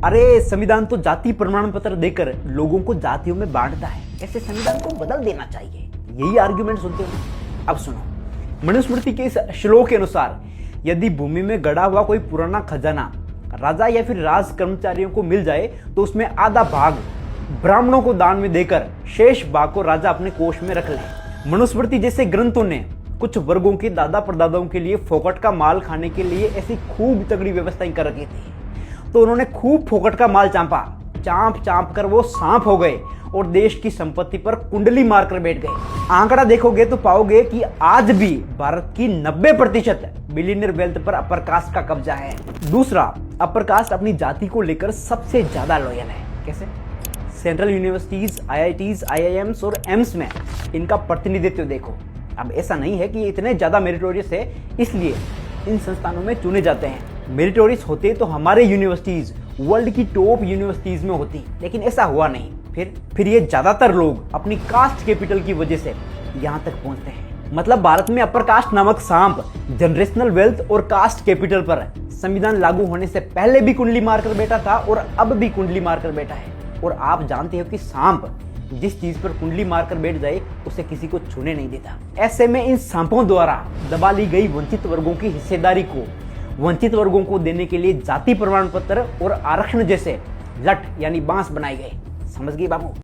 अरे संविधान तो जाति प्रमाण पत्र देकर लोगों को जातियों में बांटता है, ऐसे संविधान को बदल देना चाहिए। यही आर्ग्यूमेंट सुनते हो। अब सुनो, मनुस्मृति के इस श्लोक के अनुसार यदि भूमि में गड़ा हुआ कोई पुराना खजाना राजा या फिर राज कर्मचारियों को मिल जाए तो उसमें आधा भाग ब्राह्मणों को दान में देकर शेष भाग को राजा अपने कोष में रख ले। मनुस्मृति जैसे ग्रंथों ने कुछ वर्गों के दादा परदादाओं के लिए फोकट का माल खाने के लिए ऐसी खूब तगड़ी व्यवस्थाएं कर रखी थी, तो उन्होंने खूब फोकट का माल चांपा। चांप चांप कर वो सांप हो गए और देश की संपत्ति पर कुंडली मारकर बैठ गए। आंकड़ा देखोगे तो पाओगे कि आज भी भारत की 90% बिलियनियर वेल्थ पर अपर कास्ट का कब्जा है। दूसरा, अपर कास्ट अपनी जाति को लेकर सबसे ज्यादा लॉयल है। कैसे? सेंट्रल यूनिवर्सिटीज, आईआईटीज, आईआईएम्स और एम्स में इनका प्रतिनिधित्व देखो। अब ऐसा नहीं है कि ये इतने ज्यादा मेरिटोरियस है इसलिए इन संस्थानों में चुने जाते हैं। मेरिटोरियस होते तो हमारे यूनिवर्सिटीज वर्ल्ड की टॉप यूनिवर्सिटीज में होती, लेकिन ऐसा हुआ नहीं। फिर ये ज्यादातर लोग अपनी कास्ट कैपिटल की वजह से यहाँ तक पहुंचते हैं। मतलब भारत में अपर कास्ट नामक सांप जनरेशनल वेल्थ और कास्ट कैपिटल पर संविधान लागू होने से पहले भी कुंडली मारकर बैठा था और अब भी कुंडली मारकर बैठा है। और आप जानते हो कि सांप जिस चीज पर कुंडली मारकर बैठ जाए उसे किसी को छूने नहीं देता। ऐसे में इन सांपों द्वारा दबा ली गई वंचित वर्गों की हिस्सेदारी को वंचित वर्गों को देने के लिए जाति प्रमाण पत्र और आरक्षण जैसे लठ यानी बांस बनाए गए। समझ गए बाबू?